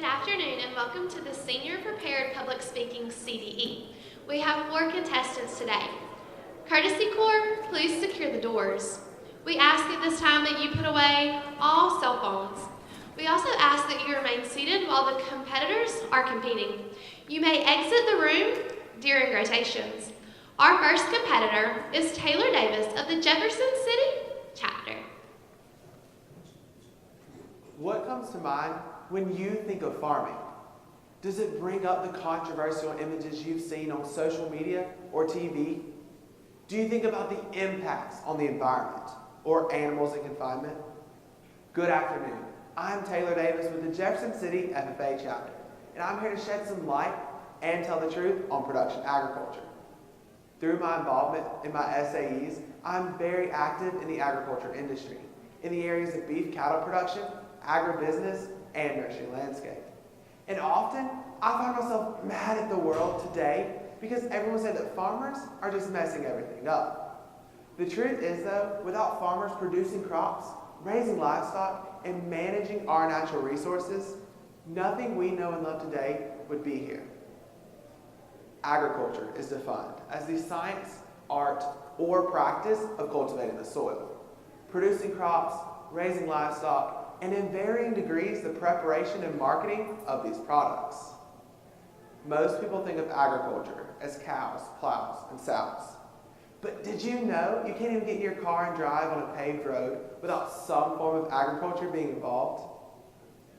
Good afternoon and welcome to the Senior Prepared Public Speaking CDE. We have 4 contestants today. Courtesy Corps, please secure the doors. We ask at this time that you put away all cell phones. We also ask that you remain seated while the competitors are competing. You may exit the room during rotations. Our first competitor is Taylor Davis of the Jefferson City Chapter. What comes to mind when you think of farming? Does it bring up the controversial images you've seen on social media or TV? Do you think about the impacts on the environment or animals in confinement? Good afternoon. I'm Taylor Davis with the Jefferson City FFA Chapter, and I'm here to shed some light and tell the truth on production agriculture. Through my involvement in my SAEs, I'm very active in the agriculture industry, in the areas of beef cattle production, agribusiness, and nursery landscape. And often, I find myself mad at the world today because everyone said that farmers are just messing everything up. The truth is though, without farmers producing crops, raising livestock, and managing our natural resources, nothing we know and love today would be here. Agriculture is defined as the science, art, or practice of cultivating the soil, producing crops, raising livestock, and in varying degrees the preparation and marketing of these products. Most people think of agriculture as cows, plows, and sows. But did you know you can't even get in your car and drive on a paved road without some form of agriculture being involved?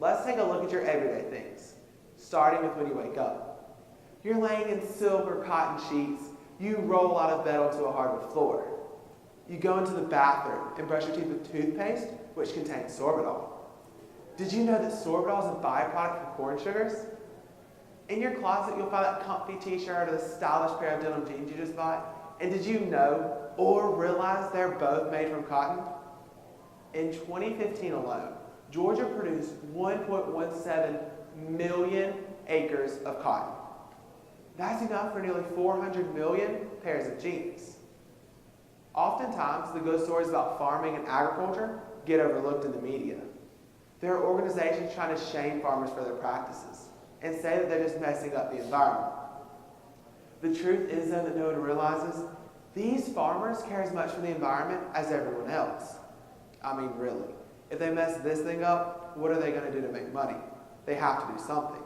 Let's take a look at your everyday things, starting with when you wake up. You're laying in silk or cotton sheets. You roll out of bed onto a hardwood floor. You go into the bathroom and brush your teeth with toothpaste, which contains sorbitol. Did you know that sorbitol is a byproduct from corn sugars? In your closet, you'll find that comfy t-shirt or the stylish pair of denim jeans you just bought. And did you know or realize they're both made from cotton? In 2015 alone, Georgia produced 1.17 million acres of cotton. That's enough for nearly 400 million pairs of jeans. Oftentimes, the good stories about farming and agriculture get overlooked in the media. There are organizations trying to shame farmers for their practices and say that they're just messing up the environment. The truth is, though, that no one realizes these farmers care as much for the environment as everyone else. I mean, really. If they mess this thing up, what are they going to do to make money? They have to do something.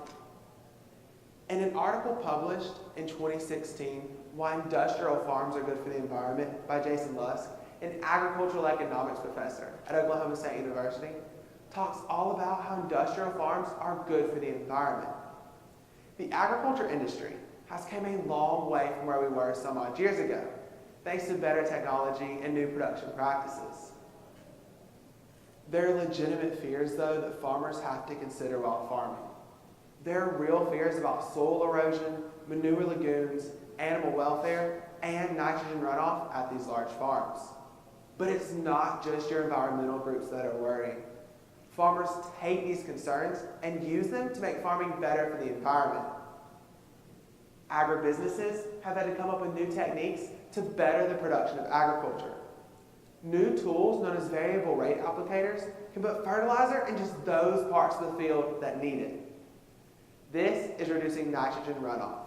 In an article published in 2016, Why Industrial Farms Are Good for the Environment by Jason Lusk, an agricultural economics professor at Oklahoma State University, talks all about how industrial farms are good for the environment. The agriculture industry has come a long way from where we were some odd years ago, thanks to better technology and new production practices. There are legitimate fears, though, that farmers have to consider while farming. There are real fears about soil erosion, manure lagoons, animal welfare, and nitrogen runoff at these large farms. But it's not just your environmental groups that are worrying. Farmers take these concerns and use them to make farming better for the environment. Agribusinesses have had to come up with new techniques to better the production of agriculture. New tools known as variable rate applicators can put fertilizer in just those parts of the field that need it. This is reducing nitrogen runoff.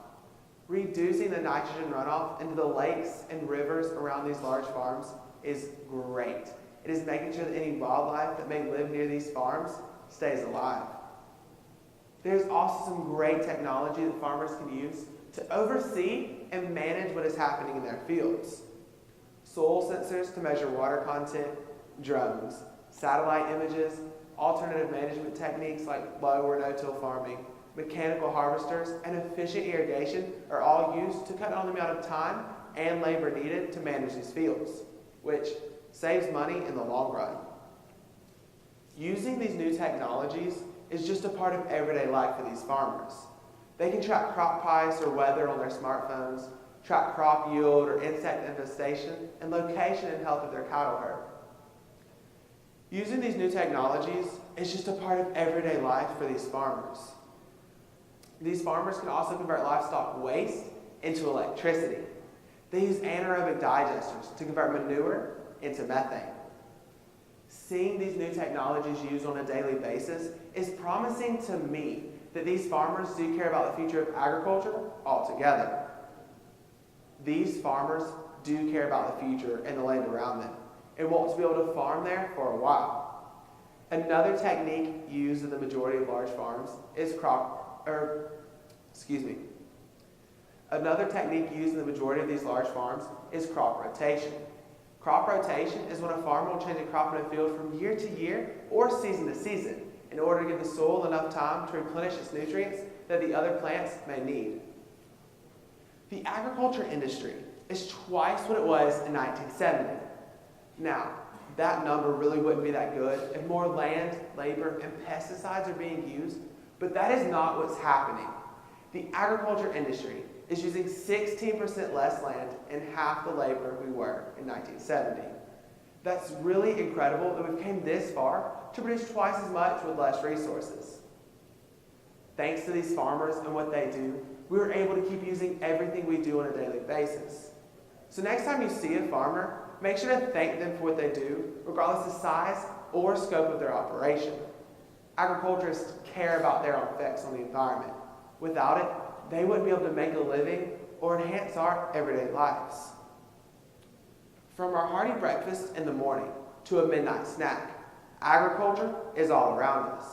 Reducing the nitrogen runoff into the lakes and rivers around these large farms is great. It is making sure that any wildlife that may live near these farms stays alive. There's also some great technology that farmers can use to oversee and manage what is happening in their fields. Soil sensors to measure water content, drones, satellite images, alternative management techniques like low or no-till farming, mechanical harvesters, and efficient irrigation are all used to cut down the amount of time and labor needed to manage these fields, which saves money in the long run. Using these new technologies is just a part of everyday life for these farmers. They can track crop price or weather on their smartphones, track crop yield or insect infestation, and location and health of their cattle herd. Using these new technologies is just a part of everyday life for these farmers. These farmers can also convert livestock waste into electricity. They use anaerobic digesters to convert manure into methane. Seeing these new technologies used on a daily basis is promising to me that these farmers do care about the future of agriculture altogether. These farmers do care about the future and the land around them and want to be able to farm there for a while. Another technique used in the majority of large farms is Another technique used in the majority of these large farms is crop rotation. Crop rotation is when a farmer will change a crop in a field from year to year or season to season in order to give the soil enough time to replenish its nutrients that the other plants may need. The agriculture industry is twice what it was in 1970. Now, that number really wouldn't be that good if more land, labor, and pesticides are being used, but that is not what's happening. The agriculture industry is using 16% less land and half the labor we were in 1970. That's really incredible that we've came this far to produce twice as much with less resources. Thanks to these farmers and what they do, we were able to keep using everything we do on a daily basis. So next time you see a farmer, make sure to thank them for what they do, regardless of size or scope of their operation. Agriculturists care about their own effects on the environment. Without it, they wouldn't be able to make a living or enhance our everyday lives. From our hearty breakfast in the morning to a midnight snack, agriculture is all around us.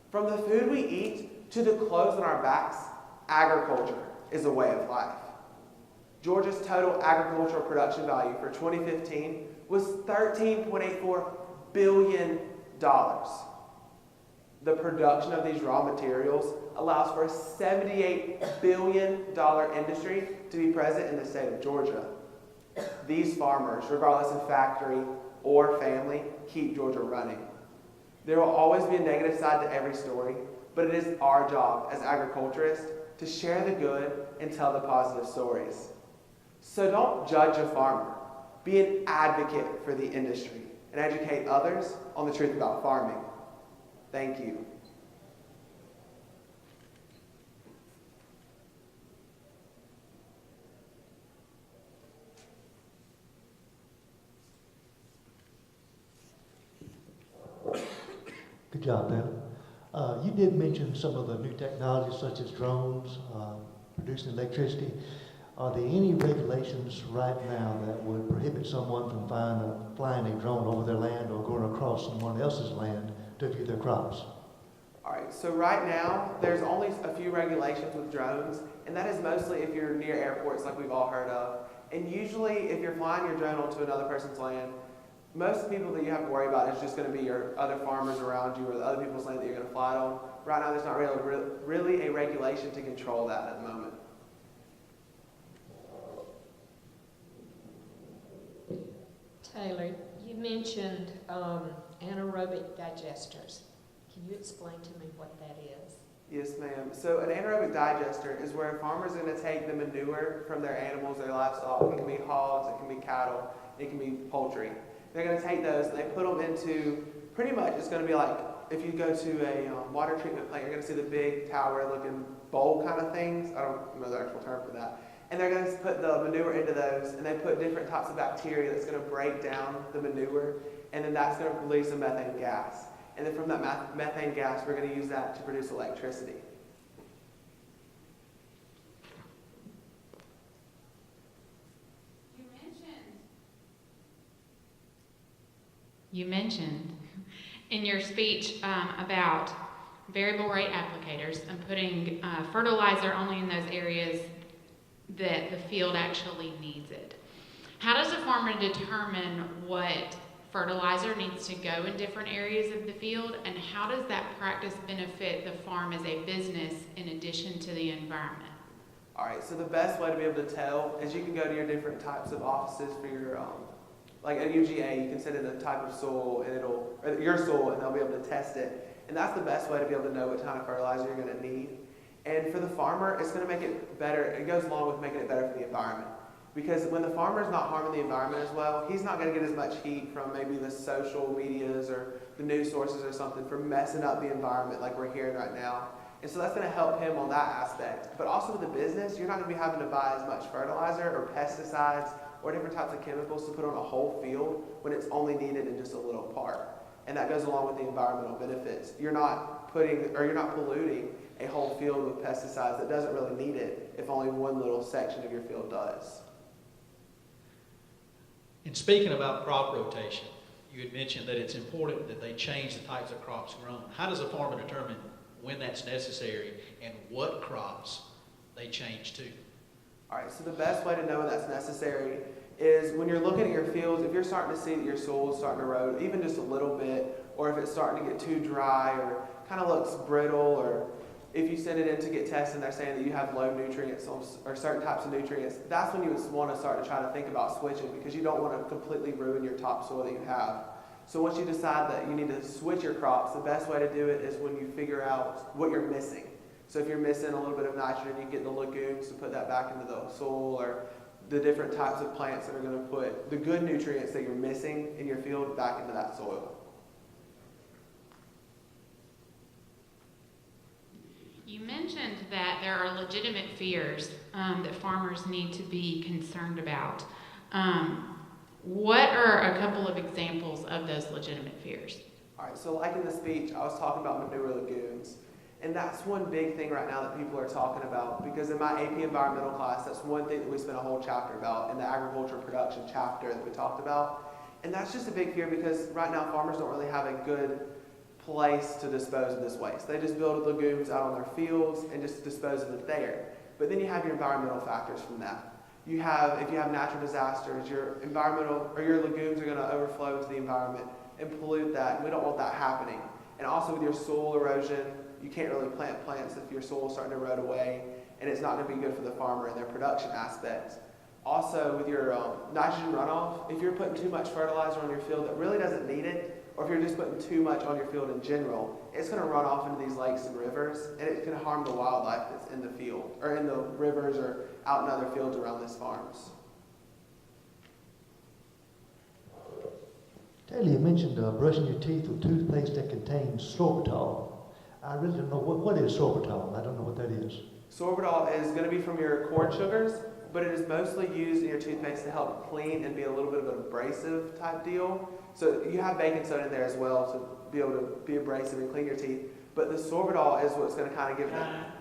From the food we eat to the clothes on our backs, agriculture is a way of life. Georgia's total agricultural production value for 2015 was $13.84 billion. The production of these raw materials allows for a $78 billion industry to be present in the state of Georgia. These farmers, regardless of factory or family, keep Georgia running. There will always be a negative side to every story, but it is our job as agriculturists to share the good and tell the positive stories. So don't judge a farmer. Be an advocate for the industry and educate others on the truth about farming. Thank you. Good job, Dan. You did mention some of the new technologies such as drones, producing electricity. Are there any regulations right now that would prohibit someone from flying a drone over their land or going across someone else's land to view their crops? All right, so right now, there's only a few regulations with drones, and that is mostly if you're near airports like we've all heard of. And usually, if you're flying your drone onto another person's land, most people that you have to worry about is just going to be your other farmers around you or the other people's land that you're going to fly it on. Right now, there's not really a regulation to control that at the moment. Taylor, you mentioned anaerobic digesters. Can you explain to me what that is? Yes, ma'am. So an anaerobic digester is where farmers are going to take the manure from their animals, their livestock. It can be hogs, it can be cattle, it can be poultry. They're going to take those and they put them into, pretty much it's going to be like, if you go to a water treatment plant, you're going to see the big tower looking bowl kind of things. I don't know the actual term for that. And they're going to put the manure into those, and they put different types of bacteria that's going to break down the manure, and then that's going to release a methane gas. And then from that methane gas, we're going to use that to produce electricity. You mentioned in your speech about variable rate applicators and putting fertilizer only in those areas that the field actually needs it. How does a farmer determine what fertilizer needs to go in different areas of the field, and how does that practice benefit the farm as a business in addition to the environment? All right, so the best way to be able to tell is you can go to your different types of offices for your, like at UGA, you can send in the type of soil and your soil, and they'll be able to test it. And that's the best way to be able to know what kind of fertilizer you're going to need. And for the farmer, it's going to make it better. It goes along with making it better for the environment. Because when the farmer is not harming the environment as well, he's not going to get as much heat from maybe the social medias or the news sources or something for messing up the environment like we're hearing right now. And so that's going to help him on that aspect. But also with the business, you're not going to be having to buy as much fertilizer or pesticides or different types of chemicals to put on a whole field when it's only needed in just a little part. And that goes along with the environmental benefits. You're not polluting a whole field with pesticides that doesn't really need it if only one little section of your field does. And speaking about crop rotation, you had mentioned that it's important that they change the types of crops grown. How does a farmer determine when that's necessary and what crops they change to? All right, so the best way to know when that's necessary is when you're looking at your fields, if you're starting to see that your soil is starting to erode, even just a little bit, or if it's starting to get too dry or kind of looks brittle, or if you send it in to get tested and they're saying that you have low nutrients or certain types of nutrients, that's when you would want to start to try to think about switching, because you don't want to completely ruin your topsoil that you have. So once you decide that you need to switch your crops, the best way to do it is when you figure out what you're missing. So if you're missing a little bit of nitrogen, you get the legumes to put that back into the soil, or the different types of plants that are going to put the good nutrients that you're missing in your field back into that soil. You mentioned that there are legitimate fears that farmers need to be concerned about. What are a couple of examples of those legitimate fears? All right, so like in the speech, I was talking about manure lagoons. And that's one big thing right now that people are talking about, because in my AP environmental class, that's one thing that we spent a whole chapter about in the agriculture production chapter that we talked about. And that's just a big fear, because right now farmers don't really have a good place to dispose of this waste. They just build lagoons out on their fields and just dispose of it there. But then you have your environmental factors from that. If you have natural disasters, your environmental or your lagoons are going to overflow into the environment and pollute that, and we don't want that happening. And also with your soil erosion, you can't really plant plants if your soil is starting to erode away, and it's not going to be good for the farmer and their production aspects. Also, with your nitrogen runoff, if you're putting too much fertilizer on your field that really doesn't need it, or if you're just putting too much on your field in general, it's going to run off into these lakes and rivers, and it can harm the wildlife that's in the field, or in the rivers, or out in other fields around these farms. Taylor, you mentioned brushing your teeth with toothpaste that contains sorbitol. I really don't know, what is sorbitol? I don't know what that is. Sorbitol is going to be from your corn sugars, but it is mostly used in your toothpaste to help clean and be a little bit of an abrasive type deal. So you have baking soda in there as well to be able to be abrasive and clean your teeth. But the sorbitol is what's going to kind of give that.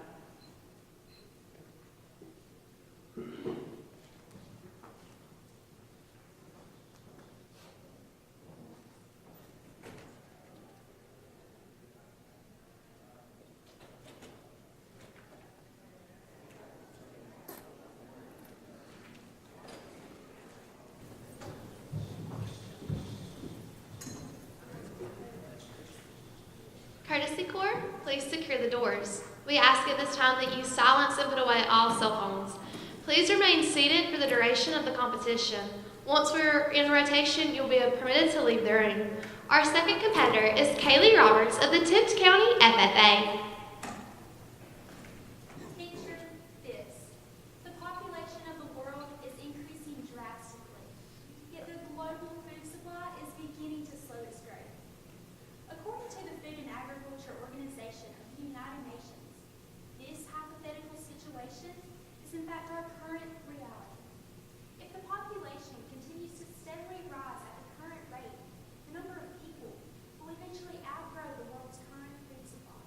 Courtesy Corps, please secure the doors. We ask at this time that you silence and put away all cell phones. Please remain seated for the duration of the competition. Once we're in rotation, you'll be permitted to leave the room. Our second competitor is Kaylee Roberts of the Tipped County FFA. Picture this. The population of the world is increasing drastically, yet the global food supply is beginning to slow its growth. According to the Food and Agriculture Organization of the United Nations, this hypothetical situation is in fact our current reality. If the population continues to steadily rise at the current rate, the number of people will eventually outgrow the world's current food supply.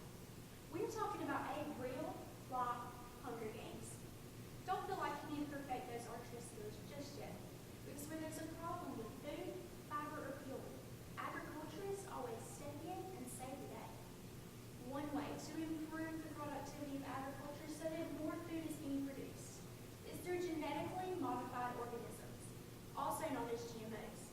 We're talking about a real, live Hunger Games. Don't feel like you need to perfect those archery skills just yet, because when there's a problem with food, fiber, or fuel, agriculturists always step in and save the day. One way to improve the productivity of agriculture so that more food is being produced is through genetically modified organisms, also known as GMOs.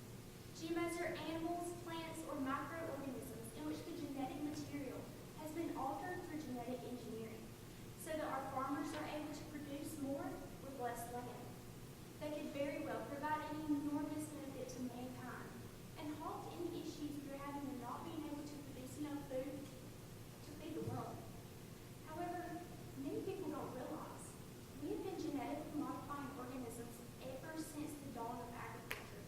GMOs are animals, plants, or microorganisms in which the genetic material has been altered through genetic engineering so that our farmers are able to produce more with less land. They could very well provide an enormous benefit to mankind and halt any issues we're having in not being able to produce enough food to feed the world. However, many people don't realize we have been genetically modifying organisms ever since the dawn of agriculture.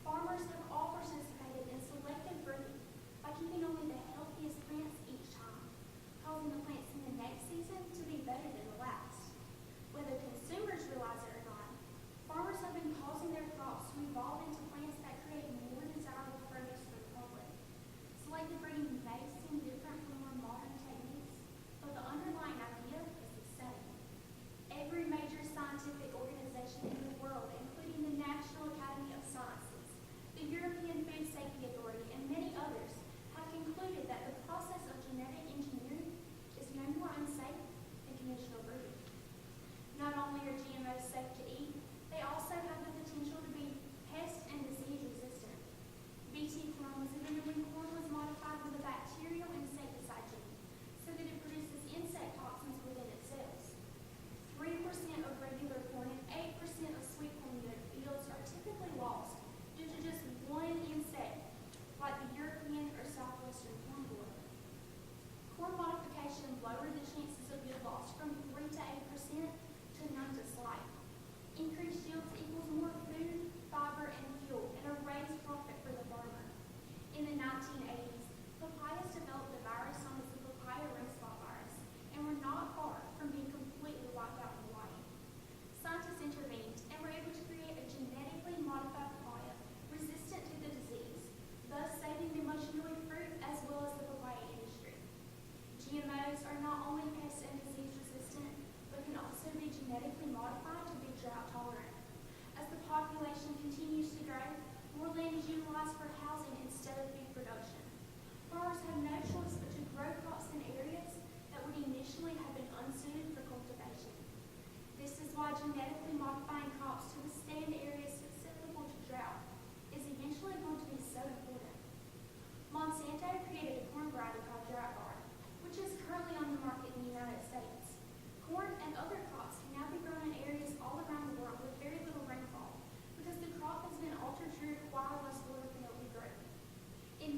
Farmers have all participated in selective breeding by keeping only the healthiest plants each time, causing the plants in the next season to be better than the last. Whether consumers realize it or not, farmers have been causing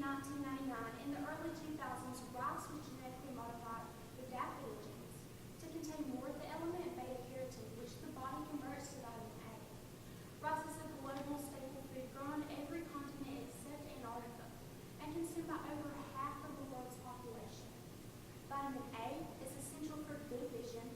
in 1999, in the early 2000s, rice was genetically modified with daffodil genes to contain more of the element beta-carotene, which the body converts to vitamin A. Rice is a global staple food grown on every continent except Antarctica and consumed by over half of the world's population. Vitamin A is essential for good vision,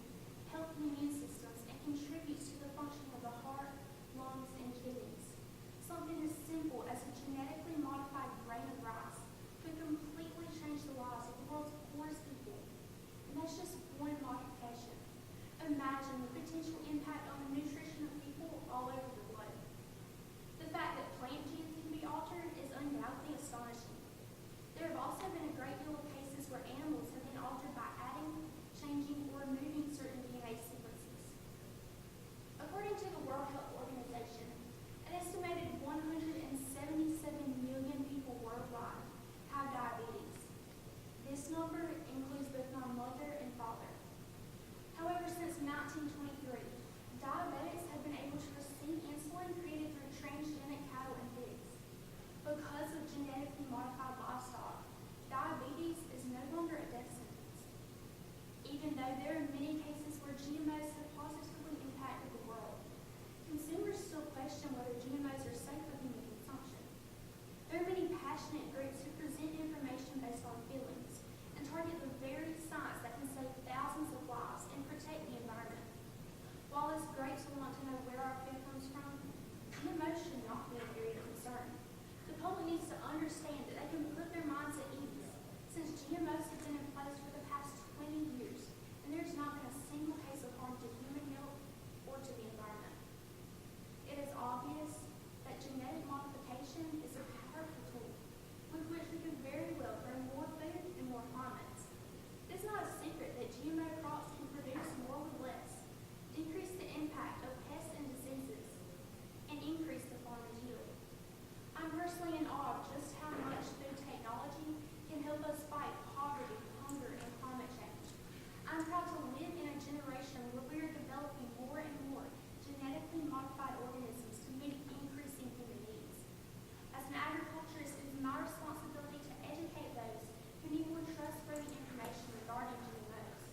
healthy immune systems, and contributes to the function of the heart, lungs, and kidneys. Something as simple as a genetically modified grain of rice could completely change the lives of the world's poorest people. And that's just one modification. Imagine the potential impact on the nutrition of people all over the globe. The fact that plant genes can be altered is undoubtedly astonishing. There have also been a great deal of cases where animals have been altered by adding, changing, or removing certain DNA sequences. According to the World Health Organization, an estimated 177 million people worldwide have diabetes. This number includes both my mother and father. However, since 1923, diabetics have been able to receive insulin created through transgenic cattle and pigs. Because of genetically modified livestock, diabetes is no longer a death sentence. Even though there are many cases where GMOs have positively impacted the world, consumers still question whether GMOs are safe for human consumption. There are many passionate groups who present information based on feelings and target the very science that can save thousands of lives and protect the environment. While it's great to want to know where our food comes from, GMOs should not be an area of concern. The public needs to understand that they can put their minds at ease, since GMOs have been in place for the past 20 years, and there's not been a single case of harm to human health or to the environment. It is obvious that genetic modification is a powerful tool with which we could very well grow more food in more climates. It's not a secret that GMO crops can produce more with less, decrease the impact of pests and diseases, and increase the farmer's yield. I'm personally in awe of just how much food technology can help us fight poverty, hunger, and climate change. I'm proud to live in a generation where we are developing more and more genetically modified organisms to meet increasing human needs. As an agriculturist, it is my responsibility to educate those who need more trustworthy information regarding GMOs.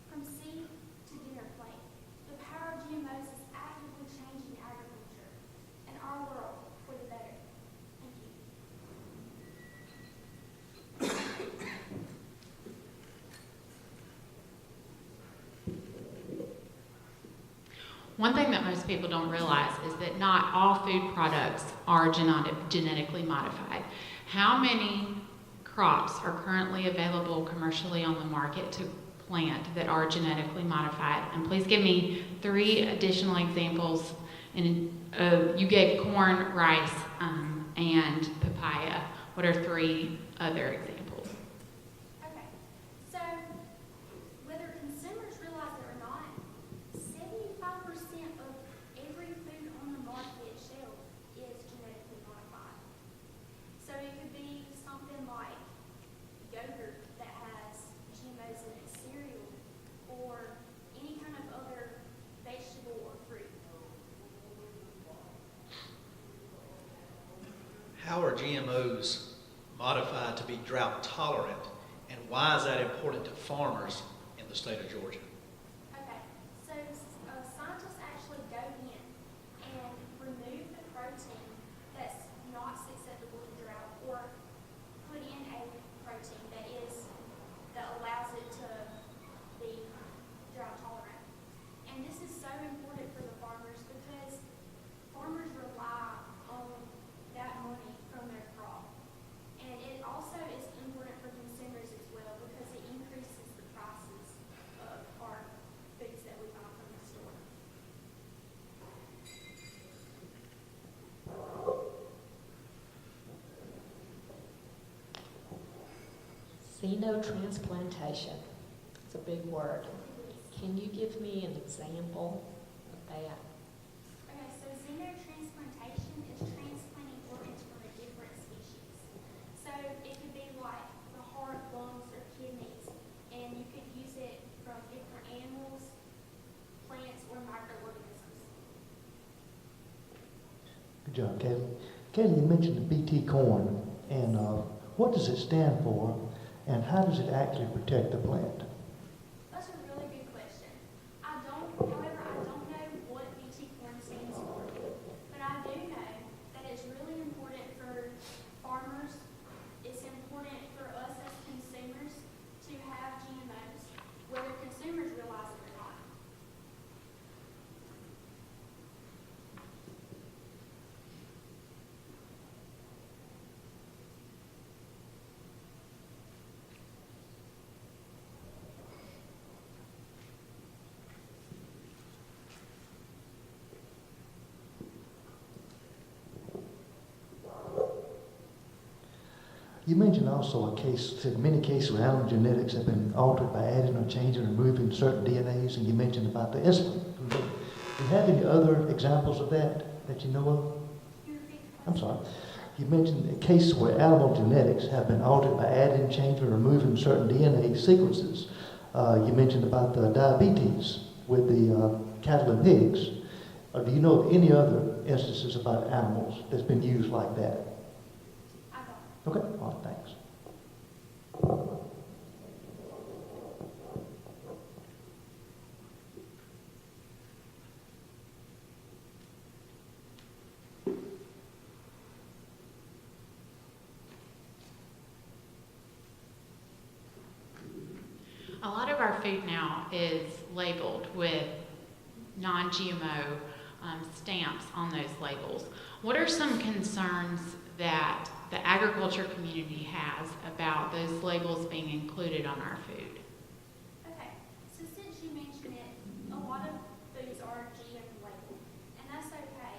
From seed to dinner plate, the power of GMOs is actively changing agriculture and our world for the better. Thank you. One thing that most people don't realize is that not all food products are genetically modified. How many crops are currently available commercially on the market to plant that are genetically modified? And please give me 3 additional examples. And you gave corn, rice, and papaya. What are 3 other examples? Okay, so whether consumers realize it or not, 75% of every food on the market shelf is genetically modified. So it could be something like yogurt that has GMOs in its cereal, or any kind of other vegetable or fruit. How are GMOs modified to be drought tolerant, and why is that important to farmers in the state of Georgia? Okay, so scientists actually go in and remove the protein that's not susceptible to drought, or put in a protein that allows it to be drought tolerant. And this is so important for the farmers because farmers rely on that money from their crop. And it also is important for consumers as well because it increases the prices of our foods that we buy from the store. Xenotransplantation. It's a big word. Can you give me an example of that? Okay, so xenotransplantation is transplanting organs from a different species. So it could be like the heart, lungs, or kidneys, and you could use it from different animals, plants, or microorganisms. Good job, Kaylee. Kaylee, you mentioned the BT corn. And what does it stand for, and how does it actually protect the plant? That's a really good question. However, I don't know what BT corn stands for, but I do know that it's really important for farmers. It's important for us as consumers to have GMOs, whether consumers realize it or not. You mentioned also said many cases where animal genetics have been altered by adding or changing or removing certain DNAs, and you mentioned about the insulin. Do you have any other examples of that you know of? I'm sorry. You mentioned cases where animal genetics have been altered by adding, changing, or removing certain DNA sequences. You mentioned about the diabetes with the cattle and pigs. Do you know of any other instances about animals that's been used like that? Okay, well, thanks. A lot of our food now is labeled with non-GMO stamps on those labels. What are some concerns that the agriculture community has about those labels being included on our food? Okay, so since you mentioned it, a lot of foods are GM labeled, and that's okay.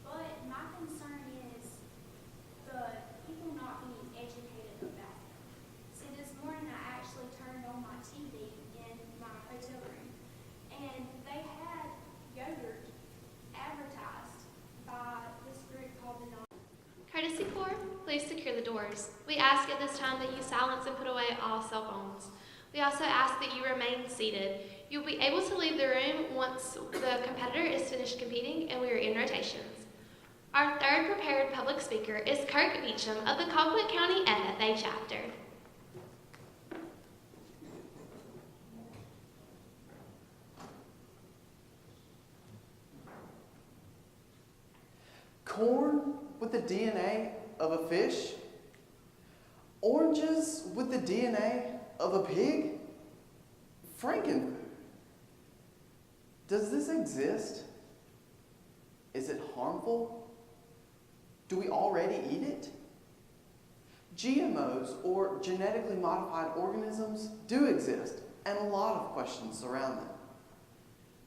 But my concern is the people not being educated about them. See, this morning I actually turned on my TV in my hotel room, and they had yogurt advertised by this group called the Courtesy Corps, please secure the doors. We ask at this time that you silence and put away all cell phones. We also ask that you remain seated. You'll be able to leave the room once the competitor is finished competing and we are in rotations. Our third prepared public speaker is Kirk Beecham of the Public County FFA Chapter. Corn with the DNA of a fish? Oranges with the DNA of a pig? Frankenfood. Does this exist? Is it harmful? Do we already eat it? GMOs, or genetically modified organisms, do exist, and a lot of questions surround them.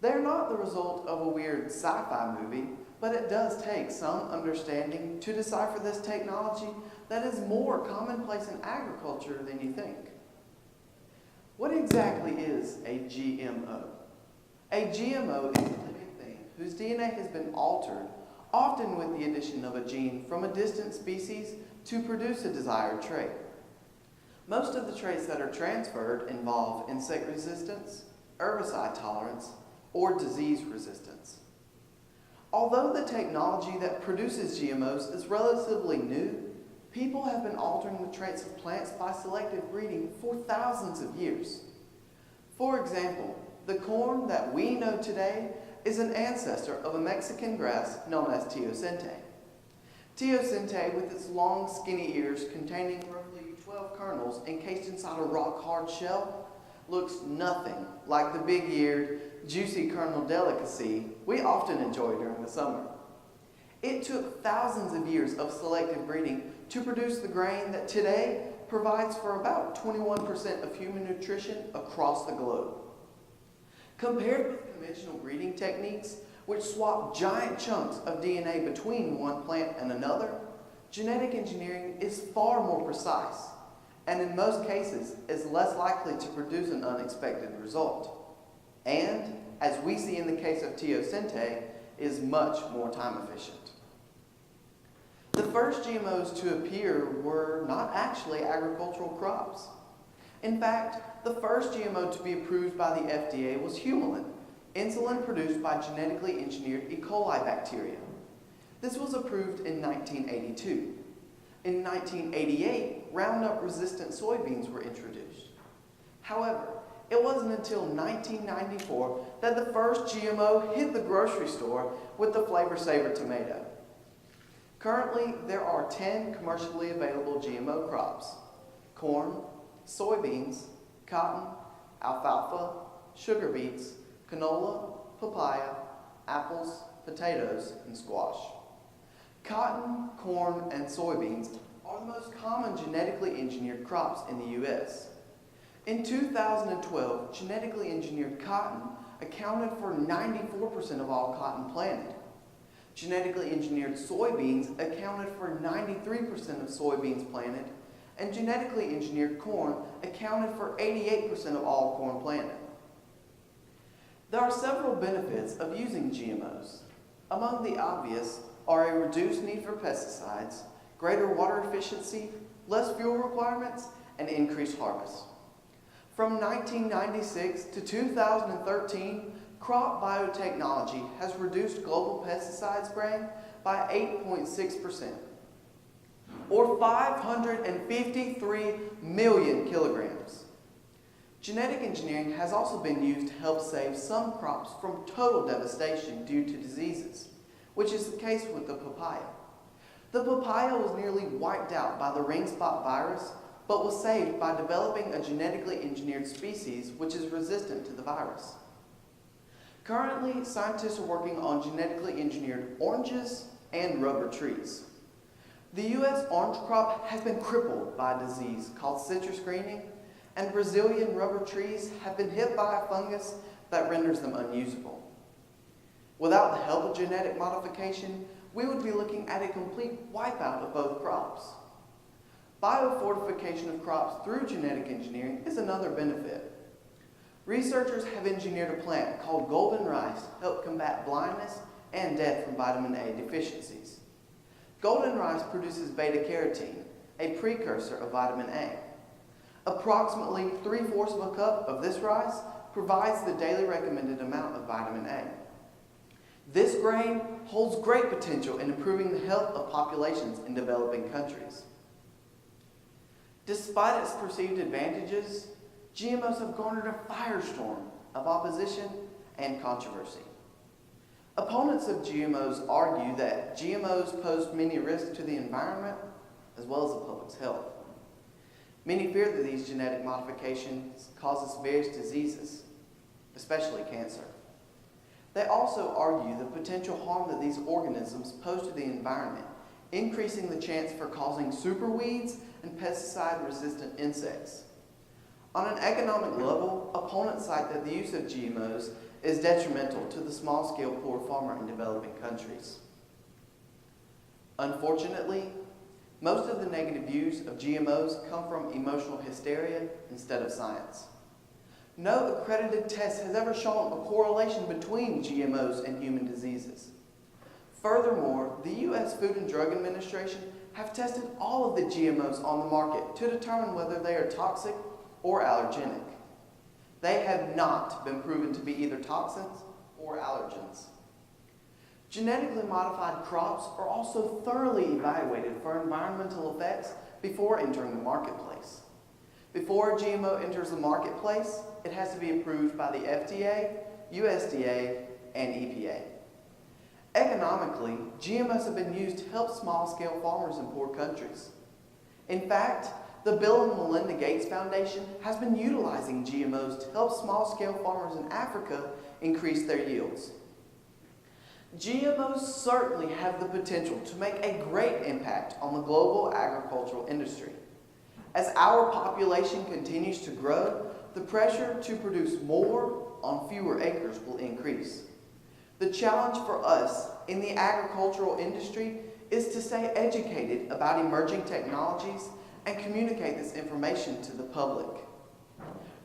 They're not the result of a weird sci-fi movie, but it does take some understanding to decipher this technology that is more commonplace in agriculture than you think. What exactly is a GMO? A GMO is a living thing whose DNA has been altered, often with the addition of a gene from a distant species to produce a desired trait. Most of the traits that are transferred involve insect resistance, herbicide tolerance, or disease resistance. Although the technology that produces GMOs is relatively new, people have been altering the traits of plants by selective breeding for thousands of years. For example, the corn that we know today is an ancestor of a Mexican grass known as teosinte. Teosinte, with its long, skinny ears containing roughly 12 kernels encased inside a rock-hard shell, looks nothing like the big-eared, juicy kernel delicacy we often enjoy during the summer. It took thousands of years of selective breeding to produce the grain that today provides for about 21% of human nutrition across the globe. Compared with conventional breeding techniques, which swap giant chunks of DNA between one plant and another, genetic engineering is far more precise, and in most cases is less likely to produce an unexpected result. And, as we see in the case of teosinte, is much more time efficient. The first GMOs to appear were not actually agricultural crops. In fact, the first GMO to be approved by the FDA was humulin, insulin produced by genetically engineered E. coli bacteria. This was approved in 1982. In 1988, Roundup-resistant soybeans were introduced. However, it wasn't until 1994 that the first GMO hit the grocery store with the Flavor Saver tomato. Currently, there are 10 commercially available GMO crops: corn, soybeans, cotton, alfalfa, sugar beets, canola, papaya, apples, potatoes, and squash. Cotton, corn, and soybeans are the most common genetically engineered crops in the U.S. In 2012, genetically engineered cotton accounted for 94% of all cotton planted. Genetically engineered soybeans accounted for 93% of soybeans planted, and genetically engineered corn accounted for 88% of all corn planted. There are several benefits of using GMOs. Among the obvious are a reduced need for pesticides, greater water efficiency, less fuel requirements, and increased harvest. From 1996 to 2013, crop biotechnology has reduced global pesticide spraying by 8.6%, or 553 million kilograms. Genetic engineering has also been used to help save some crops from total devastation due to diseases, which is the case with the papaya. The papaya was nearly wiped out by the ring spot virus, but was saved by developing a genetically engineered species which is resistant to the virus. Currently, scientists are working on genetically engineered oranges and rubber trees. The U.S. orange crop has been crippled by a disease called citrus greening, and Brazilian rubber trees have been hit by a fungus that renders them unusable. Without the help of genetic modification, we would be looking at a complete wipeout of both crops. Biofortification of crops through genetic engineering is another benefit. Researchers have engineered a plant called golden rice to help combat blindness and death from vitamin A deficiencies. Golden rice produces beta-carotene, a precursor of vitamin A. Approximately 3/4 of a cup of this rice provides the daily recommended amount of vitamin A. This grain holds great potential in improving the health of populations in developing countries. Despite its perceived advantages, GMOs have garnered a firestorm of opposition and controversy. Opponents of GMOs argue that GMOs pose many risks to the environment as well as the public's health. Many fear that these genetic modifications cause various diseases, especially cancer. They also argue the potential harm that these organisms pose to the environment, increasing the chance for causing superweeds and pesticide-resistant insects. On an economic level, opponents cite that the use of GMOs is detrimental to the small-scale poor farmer in developing countries. Unfortunately, most of the negative views of GMOs come from emotional hysteria instead of science. No accredited test has ever shown a correlation between GMOs and human diseases. Furthermore, the U.S. Food and Drug Administration have tested all of the GMOs on the market to determine whether they are toxic or allergenic. They have not been proven to be either toxins or allergens. Genetically modified crops are also thoroughly evaluated for environmental effects before entering the marketplace. Before a GMO enters the marketplace, it has to be approved by the FDA, USDA, and EPA. Economically, GMOs have been used to help small-scale farmers in poor countries. In fact, the Bill and Melinda Gates Foundation has been utilizing GMOs to help small-scale farmers in Africa increase their yields. GMOs certainly have the potential to make a great impact on the global agricultural industry. As our population continues to grow, the pressure to produce more on fewer acres will increase. The challenge for us in the agricultural industry is to stay educated about emerging technologies and communicate this information to the public.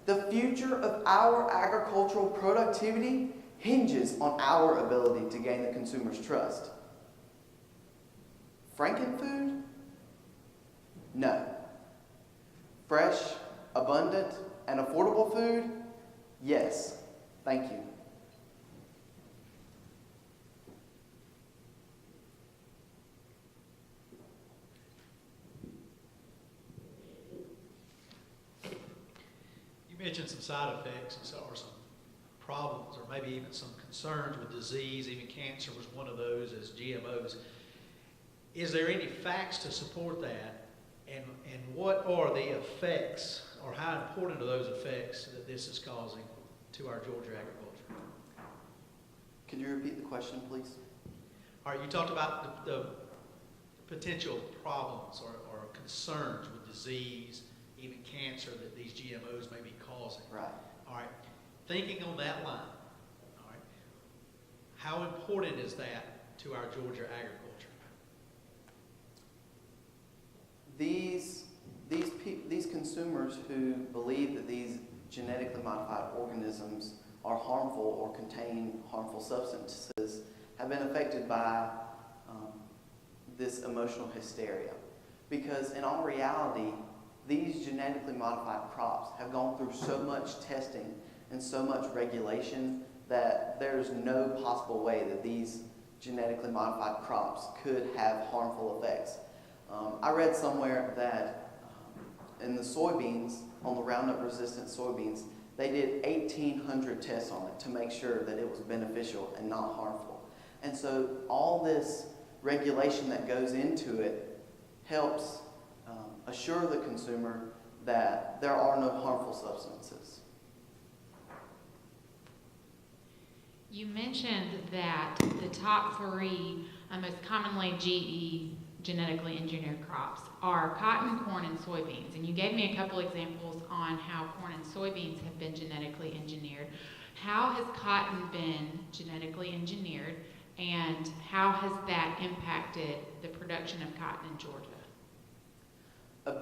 The future of our agricultural productivity hinges on our ability to gain the consumer's trust. Frankenfood? No. Fresh, abundant, and affordable food? Yes. Thank you. mentioned some side effects or some problems, or maybe even some concerns with disease. Even cancer was one of those as GMOs. Is there any facts to support that? And what are the effects, or how important are those effects that this is causing to our Georgia agriculture? Could you repeat the question, please? All right, you talked about the potential problems or concerns with disease, even cancer, that these GMOs may be causing. Right. All right, thinking on that line, all right, how important is that to our Georgia agriculture? These consumers who believe that these genetically modified organisms are harmful or contain harmful substances have been affected by this emotional hysteria. Because in all reality, these genetically modified crops have gone through so much testing and so much regulation that there's no possible way that these genetically modified crops could have harmful effects. I read somewhere that in the soybeans, on the Roundup resistant soybeans, they did 1,800 tests on it to make sure that it was beneficial and not harmful. And so all this regulation that goes into it helps assure the consumer that there are no harmful substances. You mentioned that the top three most commonly GE genetically engineered crops are cotton, corn, and soybeans. And you gave me a couple examples on how corn and soybeans have been genetically engineered. How has cotton been genetically engineered, and how has that impacted the production of cotton in Georgia? A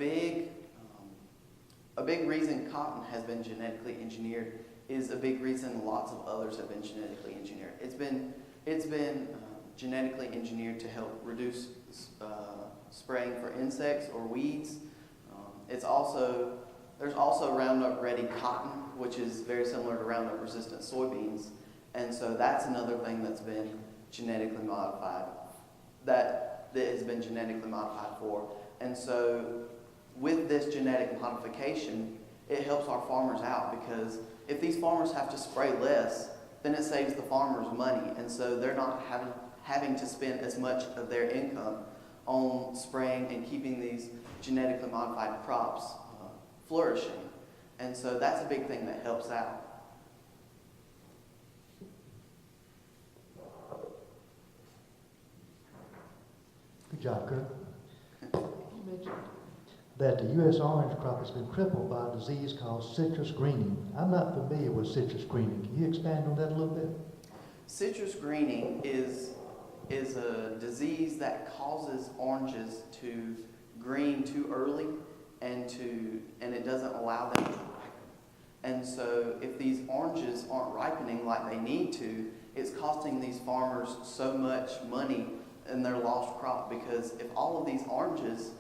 big reason cotton has been genetically engineered is a big reason lots of others have been genetically engineered. It's been genetically engineered to help reduce spraying for insects or weeds. There's also Roundup Ready cotton, which is very similar to Roundup resistant soybeans, and so that's another thing that's been genetically modified, that has been genetically modified for. And so with this genetic modification, it helps our farmers out, because if these farmers have to spray less, then it saves the farmers money, and so they're not having to spend as much of their income on spraying and keeping these genetically modified crops flourishing. And so that's a big thing that helps out. Good job, Kurt. You mentioned that the U.S. orange crop has been crippled by a disease called citrus greening. I'm not familiar with citrus greening. Can you expand on that a little bit? Citrus greening is a disease that causes oranges to green too early, and it doesn't allow them to ripen. And so if these oranges aren't ripening like they need to, it's costing these farmers so much money in their lost crop, because if all of these oranges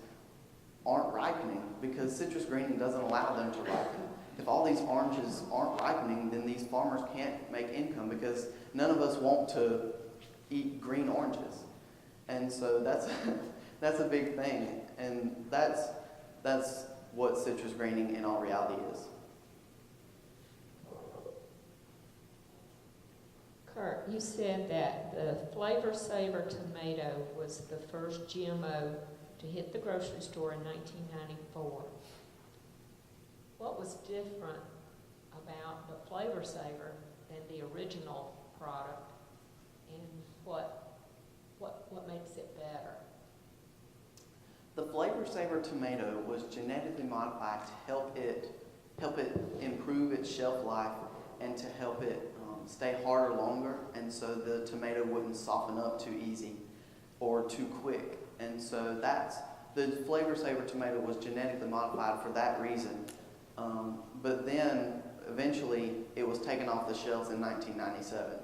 aren't ripening, because citrus greening doesn't allow them to ripen, if all these oranges aren't ripening, then these farmers can't make income, because none of us want to eat green oranges. And so that's a big thing, and that's what citrus greening in all reality is. Kurt, you said that the Flavor Saver tomato was the first GMO to hit the grocery store in 1994. What was different about the Flavor Saver than the original product, and what makes it better? The Flavor Saver tomato was genetically modified to help it improve its shelf life and to help it stay harder longer, and so the tomato wouldn't soften up too easy or too quick. And so the Flavor Saver tomato was genetically modified for that reason. But then eventually it was taken off the shelves in 1997.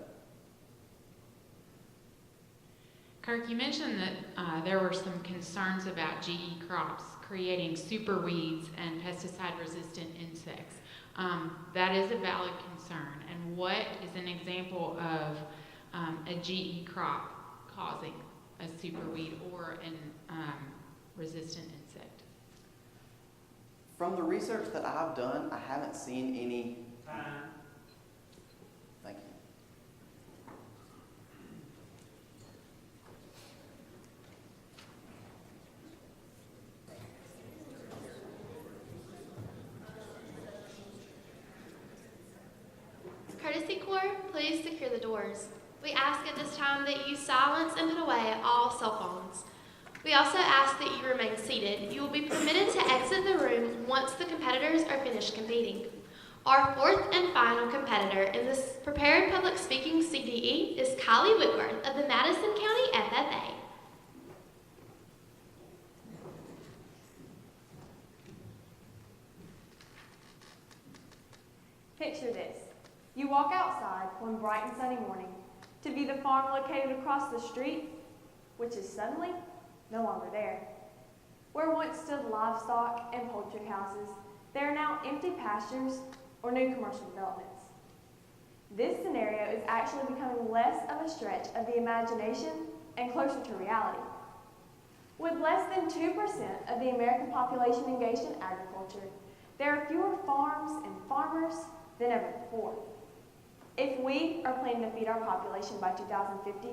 Kirk, you mentioned that there were some concerns about GE crops creating super weeds and pesticide-resistant insects. That is a valid concern. And what is an example of a GE crop causing a super weed or an resistant insect? From the research that I've done, I haven't seen any. Thank you. Courtesy Corps, please secure the doors. We ask at this time that you silence and put away all cell phones. We also ask that you remain seated. You will be permitted to exit the room once the competitors are finished competing. Our fourth and final competitor in this Prepared Public Speaking CDE is Kylie Whitworth of the Madison County FFA. Picture this. You walk outside one bright and sunny morning to view the farm located across the street, which is suddenly no longer there. Where once stood livestock and poultry houses, there are now empty pastures or new commercial developments. This scenario is actually becoming less of a stretch of the imagination and closer to reality. With less than 2% of the American population engaged in agriculture, there are fewer farms and farmers than ever before. If we are planning to feed our population by 2050,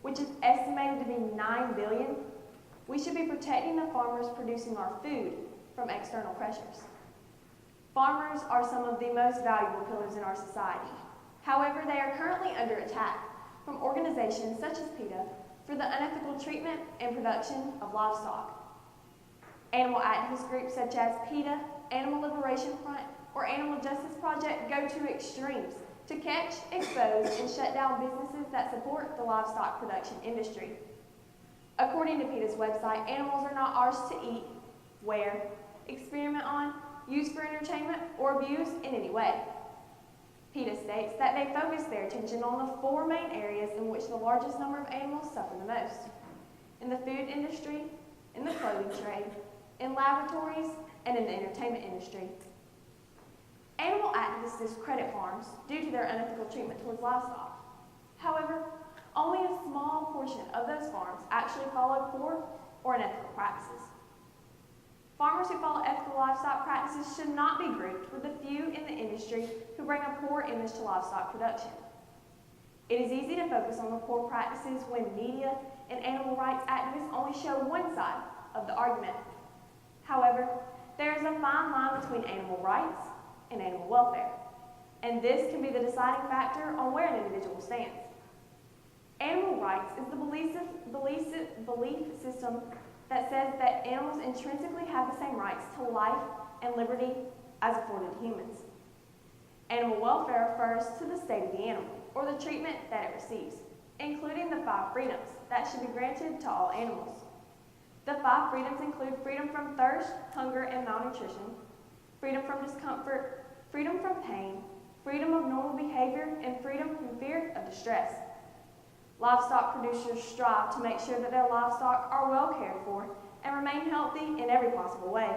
which is estimated to be 9 billion, we should be protecting the farmers producing our food from external pressures. Farmers are some of the most valuable pillars in our society. However, they are currently under attack from organizations such as PETA for the unethical treatment and production of livestock. Animal activist groups such as PETA, Animal Liberation Front, or Animal Justice Project go to extremes to catch, expose, and shut down businesses that support the livestock production industry. According to PETA's website, animals are not ours to eat, wear, experiment on, use for entertainment, or abuse in any way. PETA states that they focus their attention on the 4 main areas in which the largest number of animals suffer the most: in the food industry, in the clothing trade, in laboratories, and in the entertainment industry. Animal activists discredit farms due to their unethical treatment towards livestock. However, only a small portion of those farms actually follow poor or unethical practices. Farmers who follow ethical livestock practices should not be grouped with the few in the industry who bring a poor image to livestock production. It is easy to focus on the poor practices when media and animal rights activists only show one side of the argument. However, there is a fine line between animal rights and animal welfare, and this can be the deciding factor on where an individual stands. Animal rights is the belief system that says that animals intrinsically have the same rights to life and liberty as afforded to humans. Animal welfare refers to the state of the animal, or the treatment that it receives, including the 5 freedoms that should be granted to all animals. The 5 freedoms include freedom from thirst, hunger, and malnutrition, freedom from discomfort, freedom from pain, freedom of normal behavior, and freedom from fear of distress. Livestock producers strive to make sure that their livestock are well cared for and remain healthy in every possible way.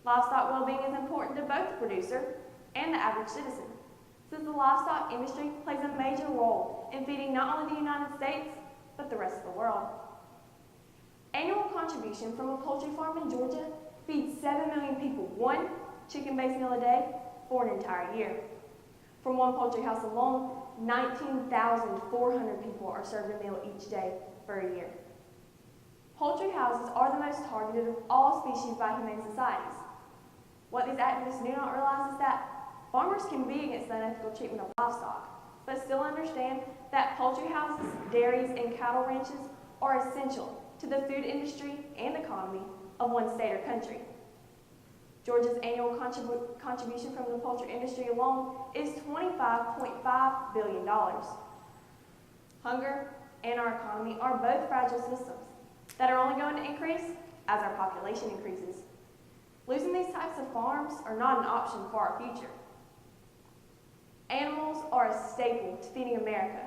Livestock well-being is important to both the producer and the average citizen, since the livestock industry plays a major role in feeding not only the United States, but the rest of the world. Annual contribution from a poultry farm in Georgia feeds 7 million people 1 chicken-based meal a day for an entire year. From one poultry house alone, 19,400 people are served a meal each day for a year. Poultry houses are the most targeted of all species by humane societies. What these activists do not realize is that farmers can be against the unethical treatment of livestock, but still understand that poultry houses, dairies, and cattle ranches are essential to the food industry and economy of one state or country. Georgia's annual contribution from the poultry industry alone is $25.5 billion. Hunger and our economy are both fragile systems that are only going to increase as our population increases. Losing these types of farms are not an option for our future. Animals are a staple to feeding America.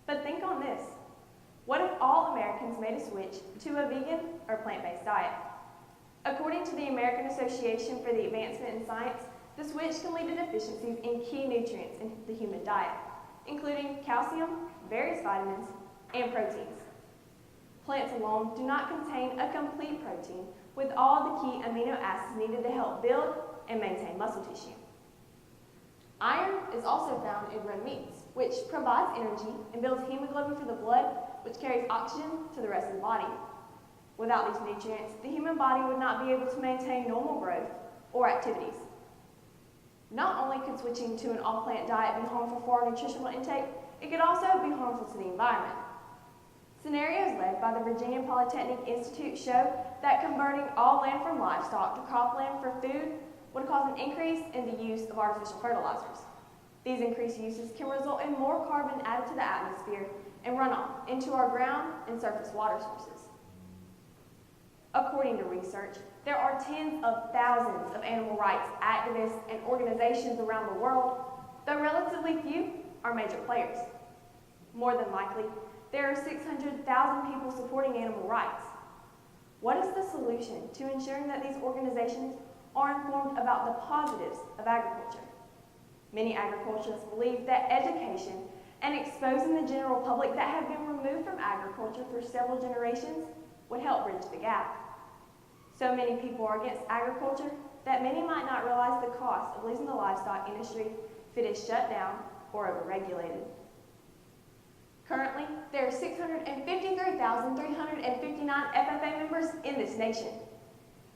But think on this. What if all Americans made a switch to a vegan or plant-based diet? According to the American Association for the Advancement in Science, the switch can lead to deficiencies in key nutrients in the human diet, including calcium, various vitamins, and proteins. Plants alone do not contain a complete protein with all the key amino acids needed to help build and maintain muscle tissue. Iron is also found in red meats, which provides energy and builds hemoglobin for the blood, which carries oxygen to the rest of the body. Without these nutrients, the human body would not be able to maintain normal growth or activities. Not only could switching to an all-plant diet be harmful for our nutritional intake, it could also be harmful to the environment. Scenarios led by the Virginia Polytechnic Institute show that converting all land from livestock to cropland for food would cause an increase in the use of artificial fertilizers. These increased uses can result in more carbon added to the atmosphere and runoff into our ground and surface water sources. According to research, there are tens of thousands of animal rights activists and organizations around the world, though relatively few are major players. More than likely, there are 600,000 people supporting animal rights. What is the solution to ensuring that these organizations are informed about the positives of agriculture? Many agriculturists believe that education and exposing the general public that have been removed from agriculture for several generations would help bridge the gap. So many people are against agriculture that many might not realize the cost of losing the livestock industry if it is shut down or overregulated. Currently, there are 653,359 FFA members in this nation.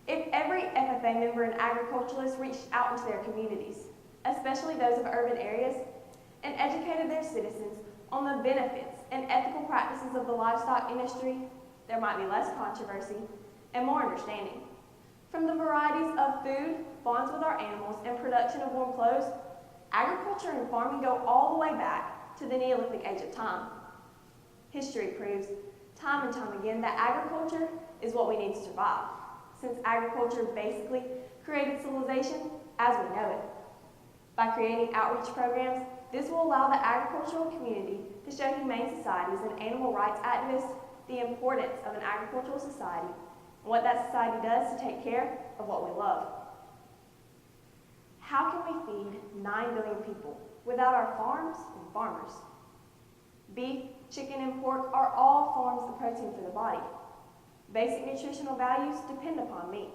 If every FFA member and agriculturalist reached out into their communities, especially those of urban areas, and educated their citizens on the benefits and ethical practices of the livestock industry, there might be less controversy and more understanding. From the varieties of food, bonds with our animals, and production of warm clothes, agriculture and farming go all the way back to the Neolithic age of time. History proves time and time again that agriculture is what we need to survive, since agriculture basically created civilization as we know it. By creating outreach programs, this will allow the agricultural community to show humane societies and animal rights activists the importance of an agricultural society and what that society does to take care of what we love. How can we feed 9 billion people without our farms and farmers? Beef, chicken, and pork are all forms of protein for the body. Basic nutritional values depend upon meat.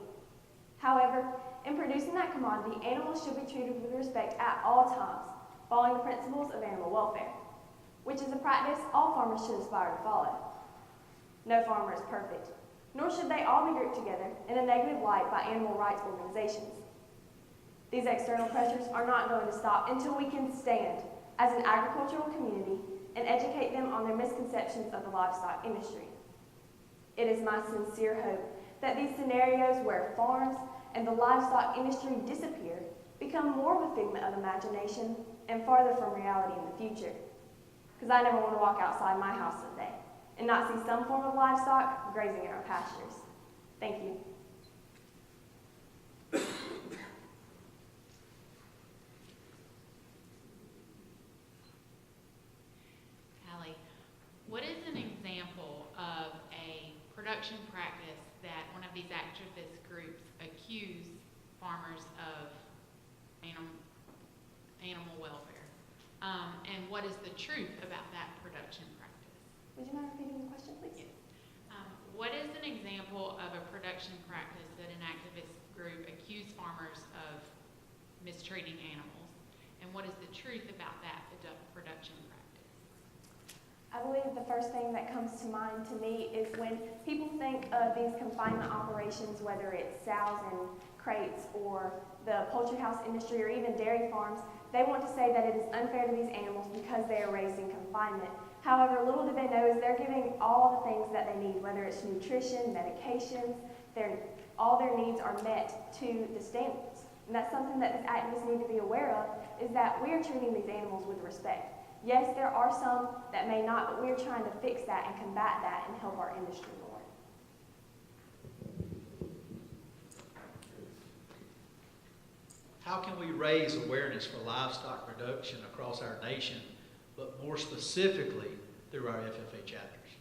However, in producing that commodity, animals should be treated with respect at all times, following the principles of animal welfare, which is a practice all farmers should aspire to follow. No farmer is perfect, nor should they all be grouped together in a negative light by animal rights organizations. These external pressures are not going to stop until we can stand as an agricultural community and educate them on their misconceptions of the livestock industry. It is my sincere hope that these scenarios where farms and the livestock industry disappear become more of a figment of imagination and farther from reality in the future. Because I never want to walk outside my house someday and not see some form of livestock grazing in our pastures. Thank you. Allie, what is an example of a production practice that one of these activist groups accuse farmers of animal welfare? And what is the truth about that production practice? Would you mind repeating the question, please? Yes. What is an example of a production practice that an activist group accused farmers of mistreating animals? And what is the truth about that production practice? I believe the first thing that comes to mind to me is when people think of these confinement operations, whether it's sows in crates or the poultry house industry or even dairy farms, they want to say that it is unfair to these animals because they are raised in confinement. However, little do they know is they're giving all the things that they need, whether it's nutrition, medications, all their needs are met to the standards. And that's something that these activists need to be aware of, is that we are treating these animals with respect. Yes, there are some that may not, but we're trying to fix that and combat that and help our industry more. How can we raise awareness for livestock production across our nation, but more specifically through our FFA chapters?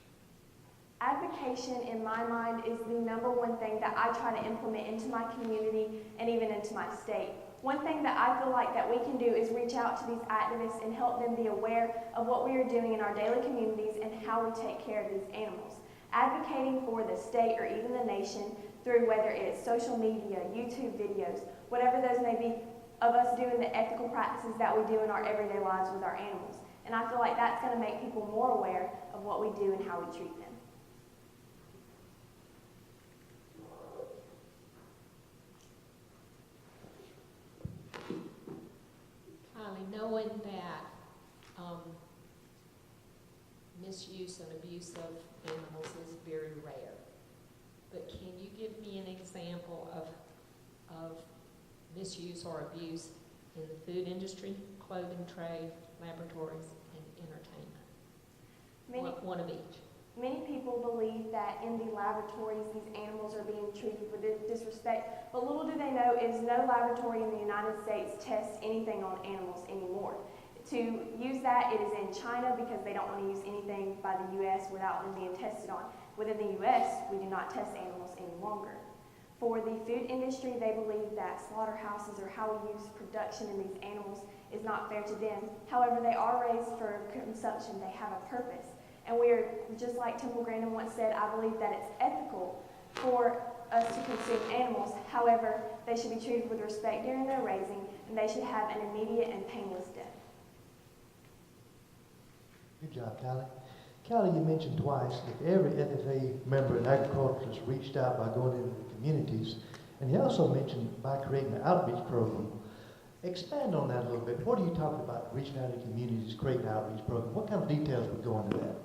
Advocation, in my mind, is the #1 thing that I try to implement into my community and even into my state. One thing that I feel like that we can do is reach out to these activists and help them be aware of what we are doing in our daily communities and how we take care of these animals. advocating for the state or even the nation through whether it's social media, YouTube videos, whatever those may be, of us doing the ethical practices that we do in our everyday lives with our animals. And I feel like that's going to make people more aware of what we do and how we treat them. Kylie, knowing that misuse and abuse of animals is very rare, but can you give me an example of misuse or abuse in the food industry, clothing trade, laboratories, and entertainment? One of each. Many people believe that in the laboratories these animals are being treated with disrespect, but little do they know is no laboratory in the United States tests anything on animals anymore. To use that, it is in China because they don't want to use anything by the U.S. without them being tested on. Within the U.S., we do not test animals any longer. For the food industry, they believe that slaughterhouses or how we use production in these animals is not fair to them. However, they are raised for consumption. They have a purpose. And we are, just like Temple Grandin once said, I believe that it's ethical for us to consume animals. However, they should be treated with respect during their raising, and they should have an immediate and painless death. Good job, Callie. Callie, you mentioned twice that every FFA member and agriculturalist reached out by going into the communities, and you also mentioned by creating an outreach program. Expand on that a little bit. What are you talking about, reaching out to communities, creating an outreach program? What kind of details would go into that?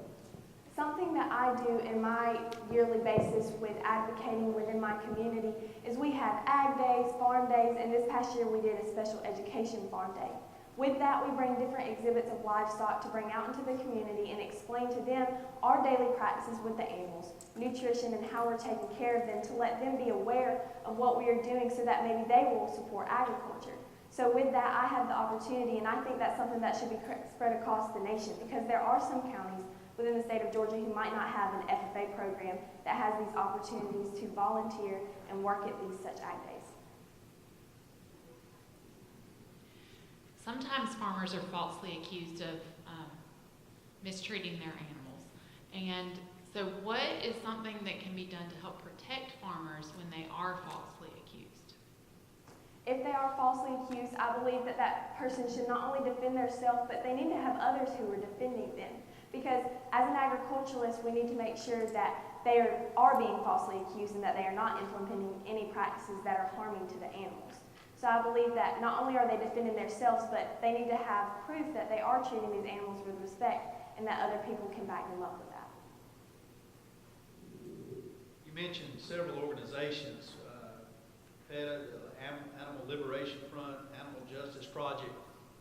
Something that I do in my yearly basis with advocating within my community is we have ag days, farm days, and this past year we did a special education farm day. With that, we bring different exhibits of livestock to bring out into the community and explain to them our daily practices with the animals, nutrition, and how we're taking care of them to let them be aware of what we are doing so that maybe they will support agriculture. So with that, I have the opportunity, and I think that's something that should be spread across the nation because there are some counties within the state of Georgia who might not have an FFA program that has these opportunities to volunteer and work at these such ag days. Sometimes farmers are falsely accused of mistreating their animals. And so what is something that can be done to help protect farmers when they are falsely accused? If they are falsely accused, I believe that that person should not only defend themselves, but they need to have others who are defending them. Because as an agriculturalist, we need to make sure that they are being falsely accused and that they are not implementing any practices that are harming to the animals. So I believe that not only are they defending themselves, but they need to have proof that they are treating these animals with respect and that other people can back them up with that. You mentioned several organizations, PETA, Animal Liberation Front, Animal Justice Project,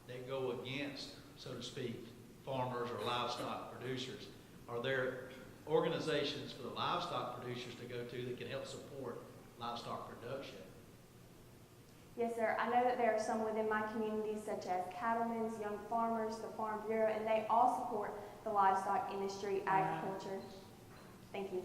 that go against, so to speak, farmers or livestock producers. Are there organizations for the livestock producers to go to that can help support livestock production? Yes, sir. I know that there are some within my community, such as Cattlemen's, Young Farmers, the Farm Bureau, and they all support the livestock industry, agriculture. Thank you.